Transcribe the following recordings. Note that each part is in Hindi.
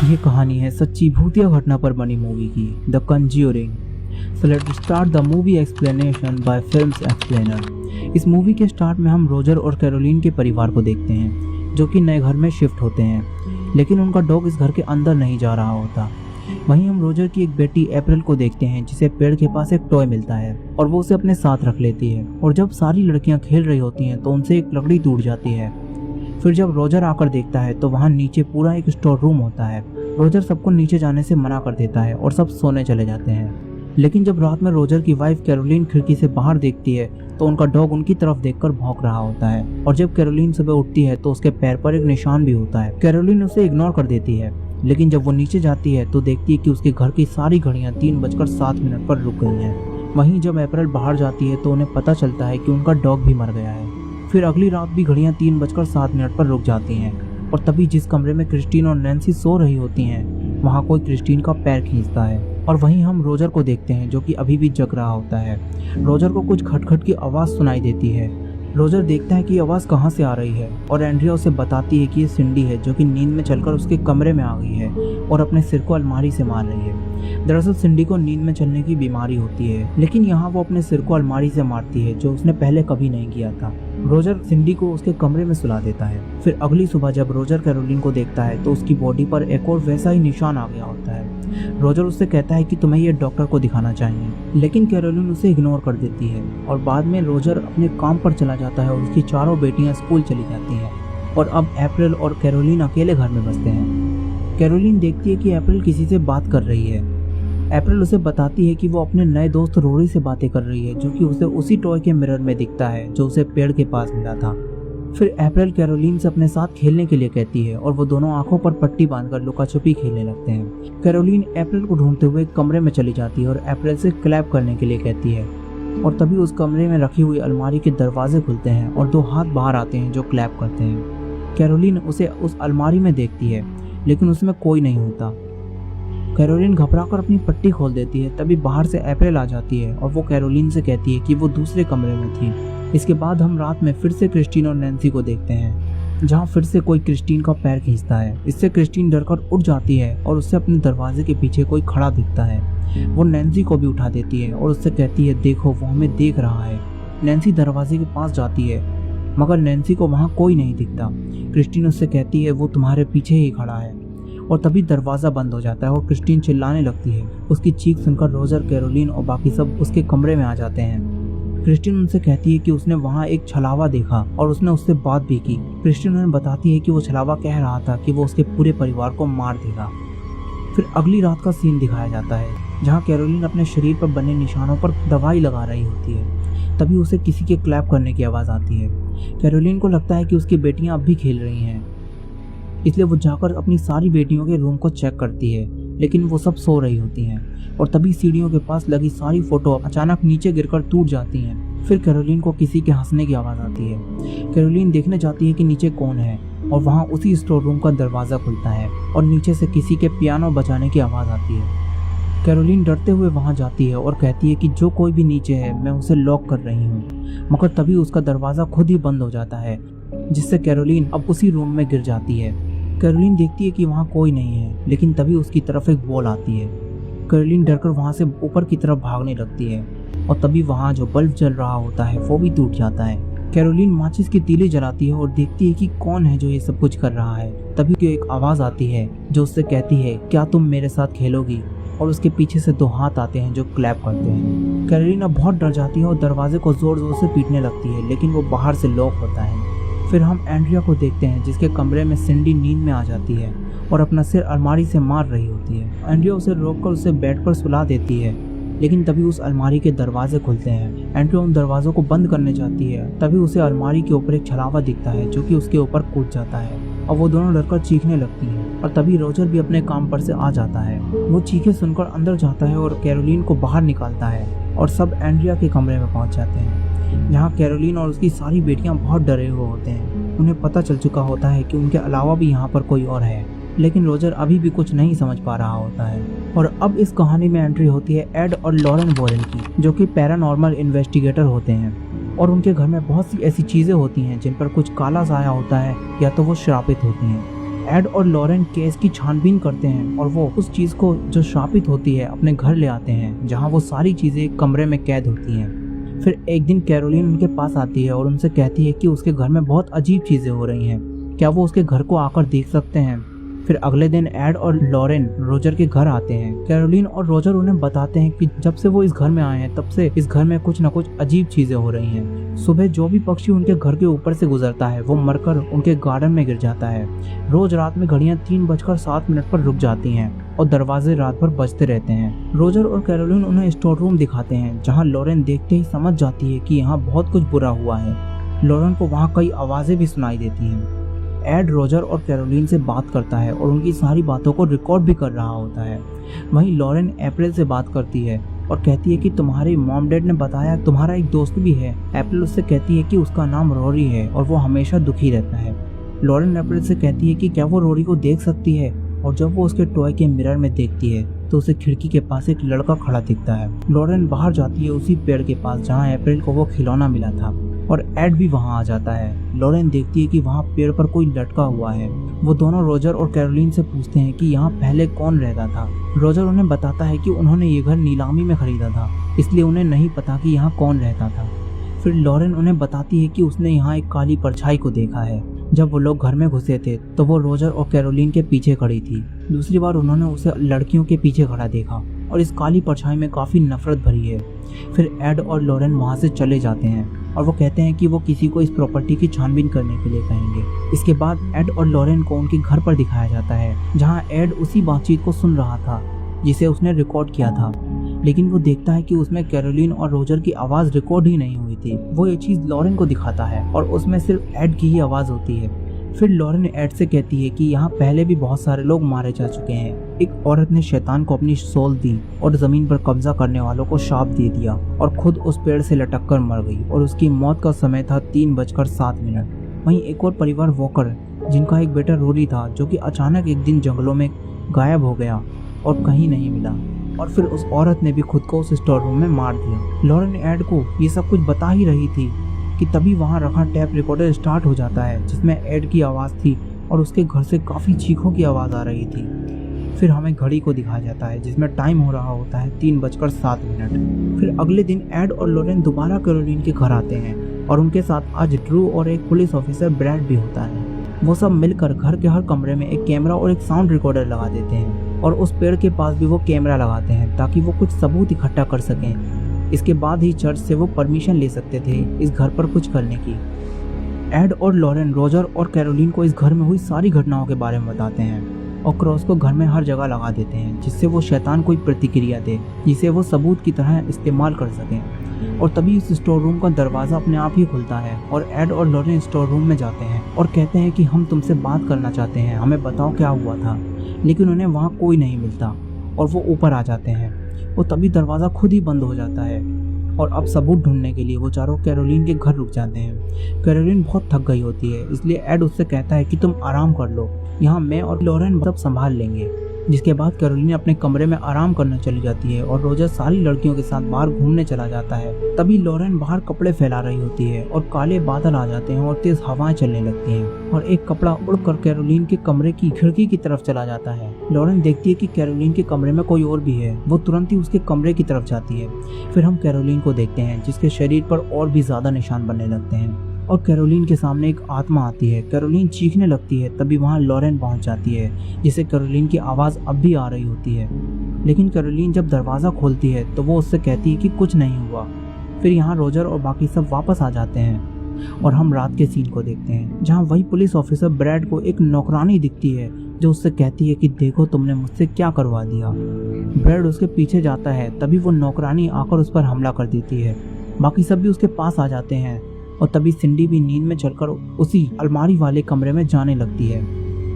ये कहानी है सच्ची भूतिया घटना पर बनी मूवी की the Conjuring. So let's start the movie explanation by films explainer. इस मूवी के स्टार्ट में हम रोजर और कैरोलिन के परिवार को देखते हैं जो कि नए घर में शिफ्ट होते हैं, लेकिन उनका डॉग इस घर के अंदर नहीं जा रहा होता। वहीं हम रोजर की एक बेटी अप्रैल को देखते हैं जिसे पेड़ के पास एक टॉय मिलता है और वो उसे अपने साथ रख लेती है। और जब सारी लड़कियां खेल रही होती हैं तो उनसे एक लकड़ी टूट जाती है। फिर जब रोजर आकर देखता है तो वहाँ नीचे पूरा एक स्टोर रूम होता है। रोजर सबको नीचे जाने से मना कर देता है और सब सोने चले जाते हैं। लेकिन जब रात में रोजर की वाइफ कैरोलिन खिड़की से बाहर देखती है तो उनका डॉग उनकी तरफ देखकर भौंक रहा होता है। और जब कैरोलिन सुबह उठती है तो उसके पैर पर एक निशान भी होता है। कैरोलिन उसे इग्नोर कर देती है, लेकिन जब वो नीचे जाती है तो देखती है कि उसके घर की सारी घड़ियां 3:07 पर रुक गई हैं। वहीं जब अप्रैल बाहर जाती है तो उन्हें पता चलता है कि उनका डॉग भी मर गया है। फिर अगली रात भी घड़ियां 3:07 पर रुक जाती हैं और तभी जिस कमरे में क्रिस्टीन और नैन्सी सो रही होती हैं वहाँ कोई क्रिस्टीन का पैर खींचता है। और वहीं हम रोजर को देखते हैं जो कि अभी भी जग रहा होता है। रोजर को कुछ खटखट की आवाज़ सुनाई देती है। रोजर देखता है कि आवाज़ कहाँ से आ रही है और एंड्रिया उसे बताती है कि ये सिंडी है जो कि नींद में चलकर उसके कमरे में आ गई है और अपने सिर को अलमारी से मार रही है। दरअसल सिंडी को नींद में चलने की बीमारी होती है, लेकिन यहाँ वो अपने सिर को अलमारी से मारती है जो उसने पहले कभी नहीं किया था। रोजर सिंडी को उसके कमरे में सुला देता है। फिर अगली सुबह जब रोजर कैरोलिन को देखता है तो उसकी बॉडी पर एक और वैसा ही निशान आ गया होता है। रोजर उससे कहता है कि तुम्हें ये डॉक्टर को दिखाना चाहिए, लेकिन कैरोलिन उसे इग्नोर कर देती है। और बाद में रोजर अपने काम पर चला जाता है और उसकी चारों बेटियां स्कूल चली जाती हैं और अब अप्रैल और कैरोलिन अकेले घर में बसते हैं। कैरोलिन देखती है कि अप्रैल किसी से बात कर रही है। अप्रैल उसे बताती है कि वो अपने नए दोस्त रोरी से बातें कर रही है जो कि उसे उसी टॉय के मिरर में दिखता है जो उसे पेड़ के पास मिला था। फिर अप्रैल कैरोलिन से अपने साथ खेलने के लिए कहती है और वो दोनों आंखों पर पट्टी बांधकर लुका छुपी खेलने लगते हैं। कैरोलिन अप्रैल को ढूंढते हुए कमरे में चली जाती है और अप्रैल से क्लैप करने के लिए कहती है। और तभी उस कमरे में रखी हुई अलमारी के दरवाजे खुलते हैं और दो हाथ बाहर आते हैं जो क्लैप करते हैं। कैरोलिन उसे उस अलमारी में देखती है, लेकिन उसमें कोई नहीं होता। कैरोलिन घबराकर अपनी पट्टी खोल देती है। तभी बाहर से अप्रैल आ जाती है और वो कैरोलिन से कहती है कि वो दूसरे कमरे में थी। इसके बाद हम रात में फिर से क्रिस्टीन और नैन्सी को देखते हैं जहाँ फिर से कोई क्रिस्टीन का पैर खींचता है। इससे क्रिस्टीन डरकर उठ जाती है और उससे अपने दरवाजे के पीछे कोई खड़ा दिखता है। वो नैन्सी को भी उठा देती है और उससे कहती है देखो वो हमें देख रहा है। नैन्सी दरवाजे के पास जाती है मगर नैन्सी को वहाँ कोई नहीं दिखता। क्रिस्टीन उससे कहती है वो तुम्हारे पीछे ही खड़ा है। और तभी दरवाज़ा बंद हो जाता है और क्रिस्टीन चिल्लाने लगती है। उसकी चीख सुनकर रोजर, कैरोलिन और बाकी सब उसके कमरे में आ जाते हैं। क्रिस्टीन उनसे कहती है कि उसने वहाँ एक छलावा देखा और उसने उससे बात भी की। क्रिस्टीन उन्हें बताती है कि वो छलावा कह रहा था कि वो उसके पूरे परिवार को मार देगा। फिर अगली रात का सीन दिखाया जाता है जहाँ कैरोलिन अपने शरीर पर बने निशानों पर दवाई लगा रही होती है। तभी उसे किसी के क्लैप करने की आवाज़ आती है। कैरोलिन को लगता है कि उसकी बेटियां अब भी खेल रही हैं, इसलिए वो जाकर अपनी सारी बेटियों के रूम को चेक करती है, लेकिन वो सब सो रही होती हैं। और तभी सीढ़ियों के पास लगी सारी फोटो अचानक नीचे गिरकर टूट जाती हैं। फिर कैरोलिन को किसी के हंसने की आवाज़ आती है। कैरोलिन देखने जाती है कि नीचे कौन है और वहाँ उसी स्टोर रूम का दरवाज़ा खुलता है और नीचे से किसी के पियानो बजाने की आवाज़ आती है। कैरोलिन डरते हुए वहाँ जाती है और कहती है कि जो कोई भी नीचे है मैं उसे लॉक कर रही हूँ, मगर तभी उसका दरवाज़ा खुद ही बंद हो जाता है जिससे कैरोलिन अब उसी रूम में गिर जाती है। कैरोलिन देखती है कि वहाँ कोई नहीं है, लेकिन तभी उसकी तरफ एक बॉल आती है। कैरोलिन डरकर वहाँ से ऊपर की तरफ भागने लगती है और तभी वहाँ जो बल्ब जल रहा होता है वो भी टूट जाता है। कैरोलिन माचिस की तीली जलाती है और देखती है कि कौन है जो ये सब कुछ कर रहा है। तभी एक आवाज़ आती है जो उससे कहती है क्या तुम मेरे साथ खेलोगी, और उसके पीछे से दो हाथ आते हैं जो क्लैप करते हैं। कैरोलिन अब बहुत डर जाती है और दरवाजे को जोर जोर से पीटने लगती है, लेकिन वो बाहर से लॉक होता है। फिर हम एंड्रिया को देखते हैं जिसके कमरे में सिंडी नींद में आ जाती है और अपना सिर अलमारी से मार रही होती है। एंड्रिया उसे रोककर उसे बेड पर सुला देती है, लेकिन तभी उस अलमारी के दरवाजे खुलते हैं। एंड्रिया उन दरवाज़ों को बंद करने जाती है, तभी उसे अलमारी के ऊपर एक छलावा दिखता है जो कि उसके ऊपर कूद जाता है और वो दोनों डरकर चीखने लगती हैं। और तभी रोजर भी अपने काम पर से आ जाता है। वो चीखें सुनकर अंदर जाता है और कैरोलिन को बाहर निकालता है और सब एंड्रिया के कमरे में पहुंच जाते हैं जहाँ कैरोलिन और उसकी सारी बेटियां बहुत डरे हुए होते हैं। उन्हें पता चल चुका होता है कि उनके अलावा भी यहाँ पर कोई और है, लेकिन रोजर अभी भी कुछ नहीं समझ पा रहा होता है। और अब इस कहानी में एंट्री होती है एड और लॉरेन वॉरेन की, जो कि पैरानॉर्मल इन्वेस्टिगेटर होते हैं और उनके घर में बहुत सी ऐसी चीज़ें होती हैं जिन पर कुछ काला साया होता है या तो वो श्रापित होती हैं। एड और लॉरेन केस की छानबीन करते हैं और वो उस चीज को जो शापित होती है अपने घर ले आते हैं, जहाँ वो सारी चीजें कमरे में कैद होती हैं। फिर एक दिन कैरोलिन उनके पास आती है और उनसे कहती है कि उसके घर में बहुत अजीब चीजें हो रही हैं, क्या वो उसके घर को आकर देख सकते हैं। फिर अगले दिन एड और लॉरेन रोजर के घर आते हैं। कैरोलिन और रोजर उन्हें बताते हैं कि जब से वो इस घर में आए हैं तब से इस घर में कुछ न कुछ अजीब चीजें हो रही हैं। सुबह जो भी पक्षी उनके घर के ऊपर से गुजरता है वो मरकर उनके गार्डन में गिर जाता है। रोज रात में घड़ियां 3:07 पर रुक जाती हैं और दरवाजे रात भर बजते रहते हैं। रोजर और कैरोलिन उन्हें स्टोर रूम दिखाते हैं, जहाँ लॉरेन देखते ही समझ जाती है कि यहाँ बहुत कुछ बुरा हुआ है। लॉरेन को वहाँ कई आवाजें भी सुनाई देती हैं। एड रोजर और कैरोलिन से बात करता है और उनकी सारी बातों को रिकॉर्ड भी कर रहा होता है। वहीं लॉरेन अप्रैल से बात करती है और कहती है कि तुम्हारे मॉम डैड ने बताया तुम्हारा एक दोस्त भी है। अप्रैल उससे कहती है कि उसका नाम रोरी है और वो हमेशा दुखी रहता है। लॉरेन अप्रैल से कहती है कि क्या वो रोरी को देख सकती है, और जब वो उसके टॉय के मिरर में देखती है तो उसे खिड़की के पास एक लड़का खड़ा दिखता है। लॉरेन बाहर जाती है उसी पेड़ के पास जहाँ अप्रैल को वो खिलौना मिला था, और एड भी वहां आ जाता है। लॉरेन देखती है कि वहां पेड़ पर कोई लटका हुआ है। वो दोनों रोजर और कैरोलिन से पूछते हैं कि यहाँ पहले कौन रहता था। रोजर उन्हें बताता है कि उन्होंने ये घर नीलामी में खरीदा था, इसलिए उन्हें नहीं पता कि यहाँ कौन रहता था। फिर लॉरेन उन्हें बताती है कि उसने यहाँ एक काली परछाई को देखा है। जब वो लोग घर में घुसे थे तो वो रोजर और कैरोलिन के पीछे खड़ी थी। दूसरी बार उन्होंने उसे लड़कियों के पीछे खड़ा देखा और इस काली परछाई में काफी नफरत भरी है। फिर एड और लॉरेन वहां से चले जाते हैं और वो कहते हैं कि वो किसी को इस प्रॉपर्टी की छानबीन करने के लिए कहेंगे। इसके बाद एड और लॉरेन को उनके घर पर दिखाया जाता है, जहां एड उसी बातचीत को सुन रहा था जिसे उसने रिकॉर्ड किया था, लेकिन वो देखता है कि उसमें कैरोलिन और रोजर की आवाज रिकॉर्ड ही नहीं हुई थी। वो ये चीज लॉरेन को दिखाता है और उसमें सिर्फ एड की ही आवाज होती है। फिर लॉरेन एड से कहती है कि यहाँ पहले भी बहुत सारे लोग मारे जा चुके हैं। एक औरत ने शैतान को अपनी सोल दी और जमीन पर कब्जा करने वालों को शाप दे दिया और खुद उस पेड़ से लटक कर मर गई, और उसकी मौत का समय था 3:07। वहीं एक और परिवार वॉकर, जिनका एक बेटा रोरी था, जो कि अचानक एक दिन जंगलों में गायब हो गया और कहीं नहीं मिला, और फिर उस औरत ने भी खुद को उस स्टोर रूम में मार दिया। लॉरेन एड को ये सब कुछ बता ही रही थी कि तभी वहां रखा टैप रिकॉर्डर स्टार्ट हो जाता है, जिसमें एड की आवाज़ थी और उसके घर से काफ़ी चीखों की आवाज़ आ रही थी। फिर हमें घड़ी को दिखाया जाता है जिसमें टाइम हो रहा होता है 3:07। फिर अगले दिन एड और लॉरेन दोबारा कैरोलिन के घर आते हैं और उनके साथ आज ड्रू और एक पुलिस ऑफिसर ब्रैड भी होता है। वो सब मिलकर घर के हर कमरे में एक कैमरा और एक साउंड रिकॉर्डर लगा देते हैं और उस पेड़ के पास भी वो कैमरा लगाते हैं ताकि वो कुछ सबूत इकट्ठा कर सकें। इसके बाद ही चर्च से वो परमिशन ले सकते थे इस घर पर कुछ करने की। एड और लॉरेन रोजर और कैरोलिन को इस घर में हुई सारी घटनाओं के बारे में बताते हैं और क्रॉस को घर में हर जगह लगा देते हैं, जिससे वो शैतान कोई प्रतिक्रिया दे जिसे वो सबूत की तरह इस्तेमाल कर सकें। और तभी इस स्टोर रूम का दरवाज़ा अपने आप ही खुलता है और एड और लॉरेन स्टोर रूम में जाते हैं और कहते हैं कि हम तुमसे बात करना चाहते हैं, हमें बताओ क्या हुआ था। लेकिन उन्हें वहाँ कोई नहीं मिलता और वो ऊपर आ जाते हैं और तभी दरवाज़ा खुद ही बंद हो जाता है और अब सबूत ढूंढने के लिए वो चारों कैरोलिन के घर रुक जाते हैं। कैरोलिन बहुत थक गई होती है, इसलिए एड उससे कहता है कि तुम आराम कर लो, यहाँ मैं और लॉरेन सब संभाल लेंगे। जिसके बाद कैरोलिन अपने कमरे में आराम करने चली जाती है और रोजर सारी लड़कियों के साथ बाहर घूमने चला जाता है। तभी लॉरेन बाहर कपड़े फैला रही होती है और काले बादल आ जाते हैं और तेज हवाएं चलने लगती हैं और एक कपड़ा उड़कर कैरोलिन के कमरे की खिड़की की तरफ चला जाता है। लॉरेन देखती है कि कैरोलिन के कमरे में कोई और भी है। वो तुरंत ही उसके कमरे की तरफ जाती है। फिर हम कैरोलिन को देखते हैं जिसके शरीर पर और भी ज्यादा निशान बनने लगते हैं और कैरोलिन के सामने एक आत्मा आती है। कैरोलिन चीखने लगती है, तभी वहाँ लॉरेन पहुँच जाती है जिसे कैरोलिन की आवाज़ अब भी आ रही होती है। लेकिन कैरोलिन जब दरवाज़ा खोलती है तो वो उससे कहती है कि कुछ नहीं हुआ। फिर यहाँ रोजर और बाकी सब वापस आ जाते हैं और हम रात के सीन को देखते हैं, जहाँ वही पुलिस ऑफिसर ब्रैड को एक नौकरानी दिखती है जो उससे कहती है कि देखो तुमने मुझसे क्या करवा दिया। ब्रैड उसके पीछे जाता है, तभी वो नौकरानी आकर उस पर हमला कर देती है। बाकी सब भी उसके पास आ जाते हैं और तभी सिंडी भी नींद में चढ़कर उसी अलमारी वाले कमरे में जाने लगती है।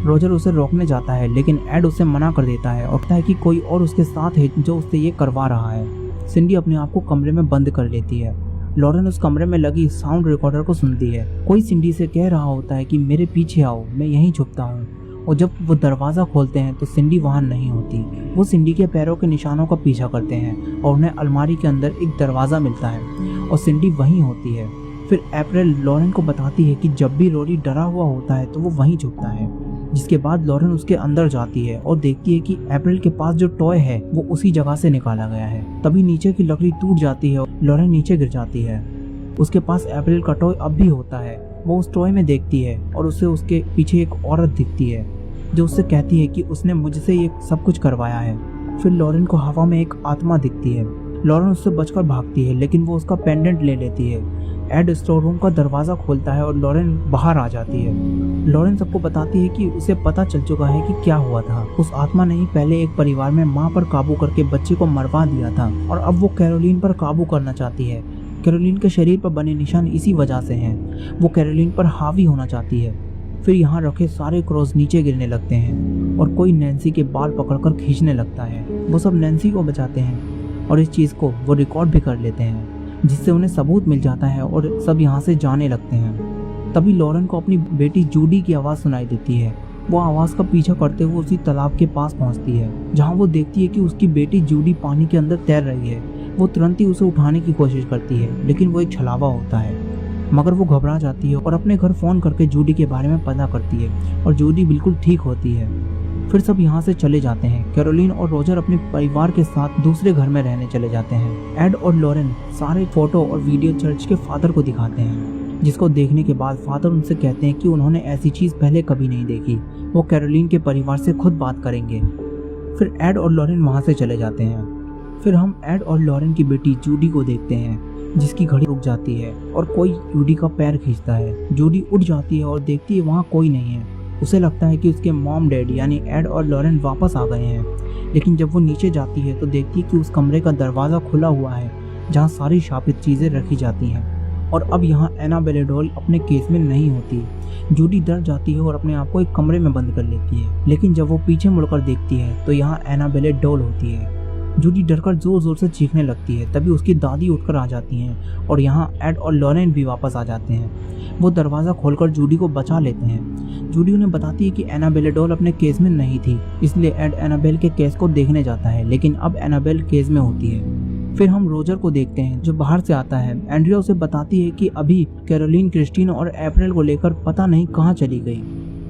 रोजर उसे रोकने जाता है लेकिन एड उसे मना कर देता है और कहता है कि कोई और उसके साथ है जो उससे ये करवा रहा है। सिंडी अपने आप को कमरे में बंद कर लेती है। लॉरेन उस कमरे में लगी साउंड रिकॉर्डर को सुनती है। कोई सिंडी से कह रहा होता है कि मेरे पीछे आओ, मैं यहीं छुपता हूँ। और जब वो दरवाज़ा खोलते हैं तो सिंडी वहाँ नहीं होती। वो सिंडी के पैरों के निशानों का पीछा करते हैं और उन्हें अलमारी के अंदर एक दरवाज़ा मिलता है और सिंडी वहीं होती है। फिर अप्रैल लॉरेन को बताती है कि जब भी रोरी डरा हुआ होता है तो वो वहीं छुपता है। जिसके बाद लॉरेन उसके अंदर जाती है और देखती है कि अप्रैल के पास जो टॉय है वो उसी जगह से निकाला गया है। तभी नीचे की लकड़ी टूट जाती है और लॉरेन नीचे गिर जाती है। उसके पास अप्रैल का टॉय अब भी होता है। वो उस टॉय में देखती है और उसे उसके पीछे एक औरत दिखती है जो उससे कहती है कि उसने मुझसे ये सब कुछ करवाया है। फिर लॉरेन को हवा में एक आत्मा दिखती है। लॉरेन उससे बचकर भागती है लेकिन वो उसका पेंडेंट ले लेती है। एड स्टोर रूम का दरवाजा खोलता है और लॉरेन बाहर आ जाती है। लॉरेन सबको बताती है कि उसे पता चल चुका है कि क्या हुआ था। उस आत्मा ने ही पहले एक परिवार में माँ पर काबू करके बच्चे को मरवा दिया था और अब वो कैरोलिन पर काबू करना चाहती है। कैरोलिन के शरीर पर बने निशान इसी वजह से हैं। वो कैरोलिन पर हावी होना चाहती है। फिर यहाँ रखे सारे क्रॉस नीचे गिरने लगते हैं और कोई नैन्सी के बाल पकड़कर खींचने लगता है। वो सब नैन्सी को बचाते हैं और इस चीज़ को वो रिकॉर्ड भी कर लेते हैं जिससे उन्हें सबूत मिल जाता है और सब यहाँ से जाने लगते हैं। तभी लॉरेन को अपनी बेटी जूडी की आवाज़ सुनाई देती है। वो आवाज़ का पीछा करते हुए उसी तालाब के पास पहुँचती है जहाँ वो देखती है कि उसकी बेटी जूडी पानी के अंदर तैर रही है। वो तुरंत ही उसे उठाने की कोशिश करती है लेकिन वो एक छलावा होता है। मगर वो घबरा जाती है और अपने घर फ़ोन करके जूडी के बारे में पता करती है और जूडी बिल्कुल ठीक होती है। फिर सब यहाँ से चले जाते हैं। कैरोलिन और रोजर अपने परिवार के साथ दूसरे घर में रहने चले जाते हैं। एड और लॉरेन सारे फोटो और वीडियो चर्च के फादर को दिखाते हैं, जिसको देखने के बाद फादर उनसे कहते हैं कि उन्होंने ऐसी चीज़ पहले कभी नहीं देखी। वो कैरोलिन के परिवार से खुद बात करेंगे। फिर एड और लॉरेन वहाँ से चले जाते हैं। फिर हम एड और लॉरेन की बेटी जूडी को देखते हैं जिसकी घड़ी रुक जाती है और कोई जूडी का पैर खींचता है। जूडी उठ जाती है और देखती है वहाँ कोई नहीं है। उसे लगता है कि उसके मॉम डैड यानी एड और लॉरेन वापस आ गए हैं। लेकिन जब वो नीचे जाती है तो देखती है कि उस कमरे का दरवाज़ा खुला हुआ है जहाँ सारी शापित चीज़ें रखी जाती हैं और अब यहाँ एनाबेले डॉल अपने केस में नहीं होती। जूडी डर जाती है और अपने आप को एक कमरे में बंद कर लेती है। लेकिन जब वो पीछे मुड़कर देखती है तो यहाँ एनाबेले डॉल होती है। जूडी डरकर जोर जोर से चीखने लगती है। तभी उसकी दादी उठकर आ जाती हैं और यहाँ एड और लॉरेन भी वापस आ जाते हैं। वो दरवाज़ा खोलकर जूडी को बचा लेते हैं। जूडी उन्हें बताती है कि एनाबेले डॉल अपने केस में नहीं थी, इसलिए एड एनाबेल के केस को देखने जाता है। लेकिन अब एनाबेल केस में होती है। फिर हम रोजर को देखते हैं जो बाहर से आता है। एंड्रिया उसे बताती है कि अभी कैरोलिन क्रिस्टीन और अप्रैल को लेकर पता नहीं कहाँ चली गई।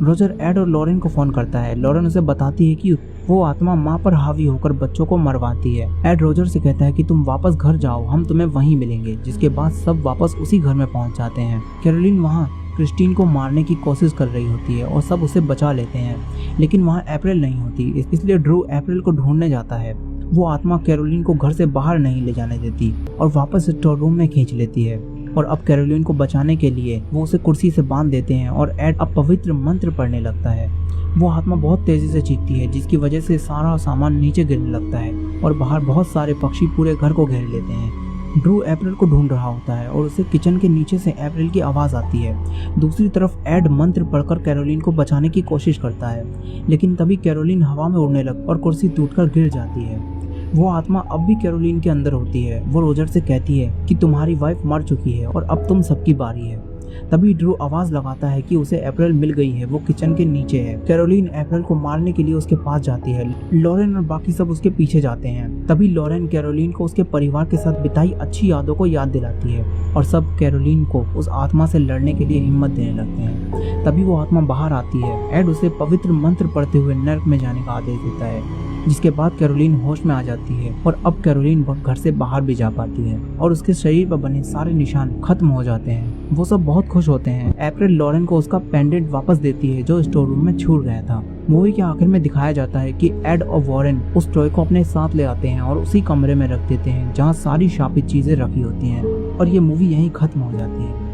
रोजर एड और लॉरेन को फोन करता है। लॉरेन उसे बताती है कि वो आत्मा माँ पर हावी होकर बच्चों को मरवाती है। एड रोजर से कहता है कि तुम वापस घर जाओ, हम तुम्हें वहीं मिलेंगे। जिसके बाद सब वापस उसी घर में पहुंच जाते हैं। कैरोलिन वहाँ क्रिस्टीन को मारने की कोशिश कर रही होती है और सब उसे बचा लेते हैं। लेकिन वहाँ अप्रैल नहीं होती, इसलिए ड्रू अप्रैल को ढूंढने जाता है। वो आत्मा कैरोलिन को घर से बाहर नहीं ले जाने देती और वापस स्टोर रूम में खींच लेती है। और अब कैरोलिन को बचाने के लिए वो उसे कुर्सी से बांध देते हैं और एड अब पवित्र मंत्र पढ़ने लगता है। वो आत्मा बहुत तेजी से चीखती है जिसकी वजह से सारा सामान नीचे गिरने लगता है और बाहर बहुत सारे पक्षी पूरे घर को घेर लेते हैं। ड्रू अप्रैल को ढूंढ रहा होता है और उसे किचन के नीचे से अप्रैल की आवाज़ आती है। दूसरी तरफ एड मंत्र पढ़कर कैरोलिन को बचाने की कोशिश करता है, लेकिन तभी कैरोलिन हवा में उड़ने लग और कुर्सी टूटकर गिर जाती है। वो आत्मा अब भी कैरोलिन के अंदर होती है। वो रोजर से कहती है कि तुम्हारी वाइफ मर चुकी है और अब तुम सबकी बारी है। तभी ड्रू आवाज लगाता है कि उसे अप्रैल मिल गई है। वो किचन के नीचे है। कैरोलिन अप्रैल को मारने के लिए उसके पास जाती है। लॉरेन और बाकी सब उसके पीछे जाते हैं। तभी लॉरेन कैरोलिन को उसके परिवार के साथ बिताई अच्छी यादों को याद दिलाती है और सब कैरोलिन को उस आत्मा से लड़ने के लिए हिम्मत देने लगते हैं। तभी वो आत्मा बाहर आती है। एड उसे पवित्र मंत्र पढ़ते हुए नर्क में जाने का आदेश देता है, जिसके बाद कैरोलिन होश में आ जाती है और अब कैरोलिन घर से बाहर भी जा पाती है और उसके शरीर पर बने सारे निशान खत्म हो जाते हैं। वो सब बहुत खुश होते हैं। अप्रैल लॉरेन को उसका पेंडेंट वापस देती है जो स्टोर रूम में छूट गया था। मूवी के आखिर में दिखाया जाता है कि एड और वॉरेन उस टॉय को अपने साथ ले आते हैं और उसी कमरे में रख देते हैं जहाँ सारी शापित चीजें रखी होती हैं और ये मूवी यहीं खत्म हो जाती है।